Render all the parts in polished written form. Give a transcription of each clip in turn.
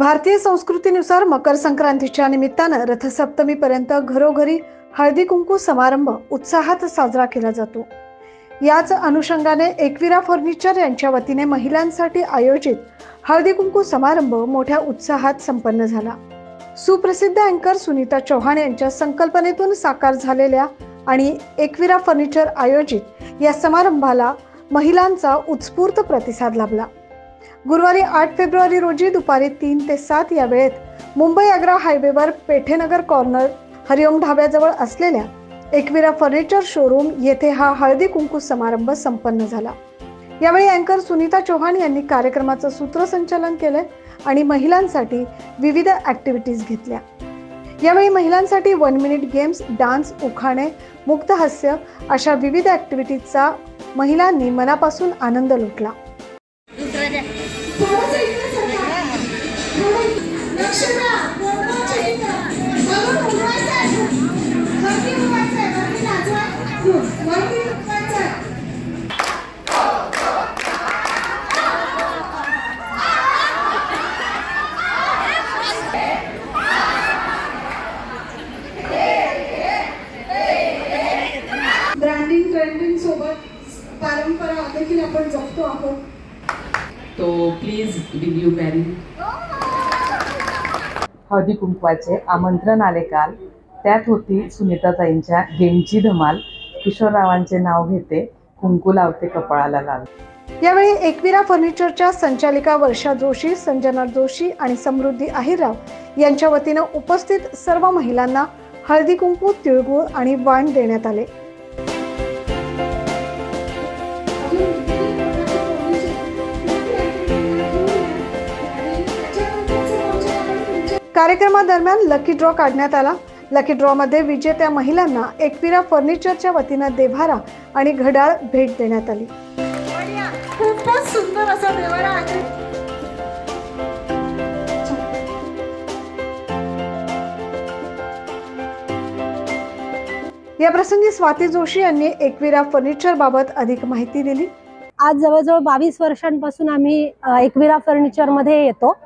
भारतीय संस्कृतीनुसार मकर संक्रांतीच्या निमित्तानं रथसप्तमीपर्यंत घरोघरी हळदी कुंकू समारंभ उत्साहात साजरा केला जातो। याच अनुषंगाने एकविरा फर्निचर यांच्या वतीने महिलांसाठी आयोजित हळदी कुंकू समारंभ मोठ्या उत्साहात संपन्न झाला। सुप्रसिद्ध अँकर सुनीता चौहान यांच्या संकल्पनेतून साकार झालेल्या आणि एकविरा फर्निचर आयोजित या समारंभाला महिलांचा उत्स्फूर्त प्रतिसाद लाभला। गुरुवारी 8 फेब्रुवारी रोजी दुपारी 3 ते 7 या वेळेत मुंबई आग्रा हायवेवर पेठेनगर कॉर्नर हरिओम ढाब्याजवळ असलेल्या एकविरा फर्निचर शोरूम येथे हा हळदी कुंकू समारंभ संपन्न झाला। यावेळी अँकर सुनीता चौहान यांनी कार्यक्रमाचं सूत्रसंचालन केले आणि महिलांसाठी विविध ॲक्टिव्हिटीज घेतल्या। यावेळी महिलांसाठी 1 मिनिट गेम्स, डान्स, उखाणे, मुक्त हास्य अशा विविध ॲक्टिव्हिटीजचा महिलांनी मनापासून आनंद लुटला। ब्रँडिंग ट्रेंडिंग सोबत परंपरा देखील आपण जपतो आहोत। तो प्लीज विल यू मॅरी। हळदी कुंकवाचे आमंत्रण आले काल, त्यात होती सुनीताताईंच्या गेमची धमाल। किशोररावांचे नाव घेते, कुंकू लावते कपाळाला लाल। यावेळी एकविरा फर्निचरच्या संचालिका वर्षा जोशी, संजना जोशी आणि समृद्धी आहिरराव यांच्या वतीने उपस्थित सर्व महिलांना हळदी कुंकू, तिळगुळ आणि वाण देण्यात आले। कार्यक्रमादरम्यान लकी ड्रॉ काढण्यात आला। लकी ड्रॉ मध्ये विजेत्या महिलांना एकविरा फर्निचरच्या वतीने देव्हारा आणि घड्याळ भेट देण्यात आली। खूपच सुंदर असा देव्हारा आहे। या प्रसंगी स्वाती जोशी यांनी एकविरा फर्निचर बाबत अधिक माहिती दिली। आज जवळजवळ 22 वर्षांपासून आम्ही एकविरा फर्निचर मध्ये येतो।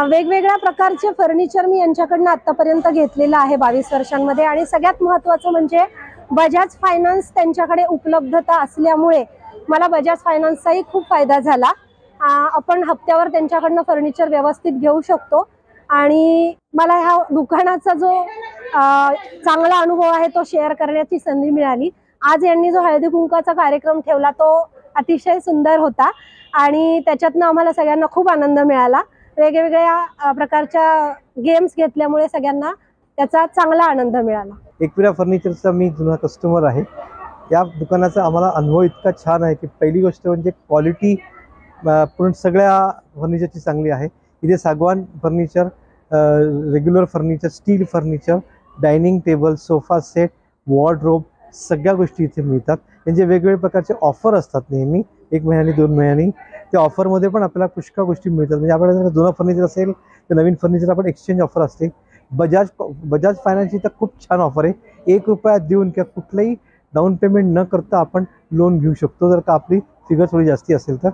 वेगवेगळ्या प्रकारचे फर्निचर मी यांच्याकडून आतापर्यंत घेतलेलं आहे 22 वर्षांमध्ये। आणि सगळ्यात महत्त्वाचं म्हणजे बजाज फायनान्स त्यांच्याकडे उपलब्धता असल्यामुळे मला बजाज फायनान्सचाही खूप फायदा झाला। आपण हप्त्यावर त्यांच्याकडून फर्निचर व्यवस्थित घेऊ शकतो आणि मला ह्या दुकानाचा जो चांगला अनुभव आहे तो शेअर करण्याची संधी मिळाली। आज यांनी जो हळदी कुंकाचा कार्यक्रम ठेवला तो अतिशय सुंदर होता आणि त्याच्यातनं आम्हाला सगळ्यांना खूप आनंद मिळाला। वेगवेगळ्या प्रकारच्या गेम्स घेतल्यामुळे सगळ्यांना त्याचा चांगला आनंद मिळाला। एकविरा फर्निचरचा मी जुना कस्टमर आहे। या दुकानाचा आम्हाला अनुभव इतका छान आहे की पहिली गोष्ट म्हणजे क्वालिटी पूर्ण सगळ्या फर्निचरची चांगली आहे। इथे सागवान furniture, regular furniture, steel furniture, dining table, sofa set, wardrobe सगळ्या गोष्टी इथे मिळतात। त्यांचे वेगवेगळे प्रकारचे ऑफर असतात नेहमी 1 महिन्यानी 2 महिन्यानी। त्या ऑफरमध्ये पण आपल्याला पुष्कळ गोष्टी मिळतात। म्हणजे आपल्याला जुनं फर्निचर असेल तर नवीन फर्निचर आपण एक्सचेंज ऑफर असते। बजाज फायनान्सची तर खूप छान ऑफर आहे। 1 रुपया देऊन किंवा कुठलंही डाऊन पेमेंट न करता आपण लोन घेऊ शकतो जर का आपली फिगर थोडी जास्ती असेल तर।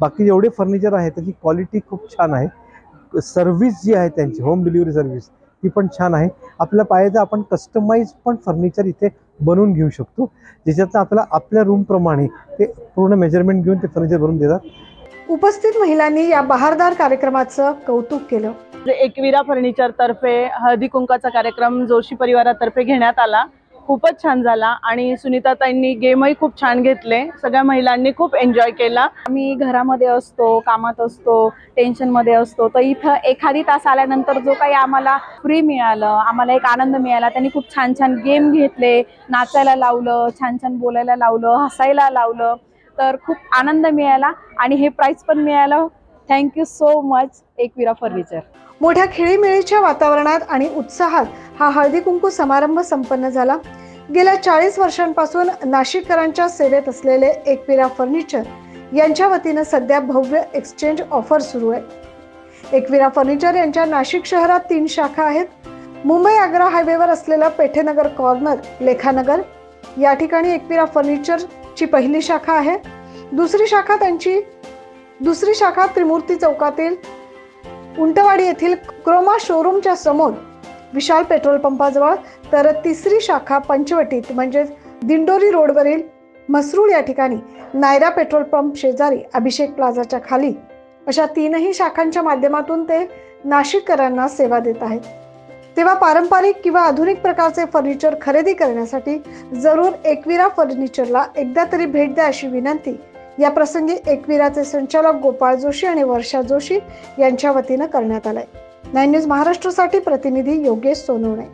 बाकी जेवढे फर्निचर आहे त्याची क्वालिटी खूप छान आहे। सर्व्हिस जी आहे त्यांची होम डिलिव्हरी सर्व्हिस ती पण छान आहे। आपल्याला पाहिजे तर आपण कस्टमाइज पण फर्निचर इथे बनवून घेऊ शकतो, ज्याच्यातनं आपल्याला आपल्या रूमप्रमाणे ते पूर्ण मेजरमेंट घेऊन ते फर्निचर बनवून देतात। उपस्थित महिलांनी या बहारदार कार्यक्रमाचं कौतुक केलं। एकविरा फर्निचर तर्फे हळदी कुंकाचा कार्यक्रम जोशी परिवारातर्फे घेण्यात आला। खूपच छान झाला आणि सुनीताताईंनी गेमही खूप छान घेतले। सगळ्या महिलांनी खूप एन्जॉय केला। आम्ही घरामध्ये असतो, कामात असतो, टेन्शनमध्ये असतो, तर इथं एखादी तास आल्यानंतर जो काही आम्हाला फ्री मिळालं, आम्हाला एक आनंद मिळाला। त्यांनी खूप छान छान गेम घेतले, नाचायला लावलं, छान छान बोलायला लावलं, हसायला लावलं, तर खूप आनंद मिळाला आणि हे प्राइज पण मिळालं। Thank you so much Ekvira furniture. मोठ्या खेळीमेळीच्या वातावरणात आणि उत्साहात हा हळदी कुंकू समारंभ संपन्न झाला। गेल्या 40 वर्षांपासून नाशिककरांच्या सेवेत असलेले एकविरा फर्निचर यांच्या वतीने सध्या भव्य एक्सचेंज ऑफर सुरू आहे। एकविरा फर्निचर यांच्या नाशिक शहरात 3 शाखा आहेत। मुंबई आग्रा हायवेवर असलेला पेठेनगर कॉर्नर, लेखानगर या ठिकाणी एकविरा फर्निचरची पहिली शाखा आहे। दुसरी शाखा त्रिमूर्ती चौकातील उंटवाडी येथील क्रोमा शोरूमच्या समोर विशाल पेट्रोल पंपाजवळ, तर तिसरी शाखा पंचवटीत म्हणजेच दिंडोरी रोडवरील मसरूळ या ठिकाणी नायरा पेट्रोल पंप शेजारी अभिषेक प्लाझाच्या खाली अशा 3ही शाखांच्या माध्यमातून ते नाशिककरांना सेवा देत आहेत. तेव्हा पारंपरिक किंवा आधुनिक प्रकारचे फर्निचर खरेदी करण्यासाठी जरूर एकविरा फर्निचरला एकदा तरी भेट द्या अशी विनंती या प्रसंगी एकविराचे संचालक गोपाळ जोशी आणि वर्षा जोशी यांच्या वतीनं करण्यात आलंय. 9 न्यूज महाराष्ट्रासाठी प्रतिनिधी योगेश सोनवणे.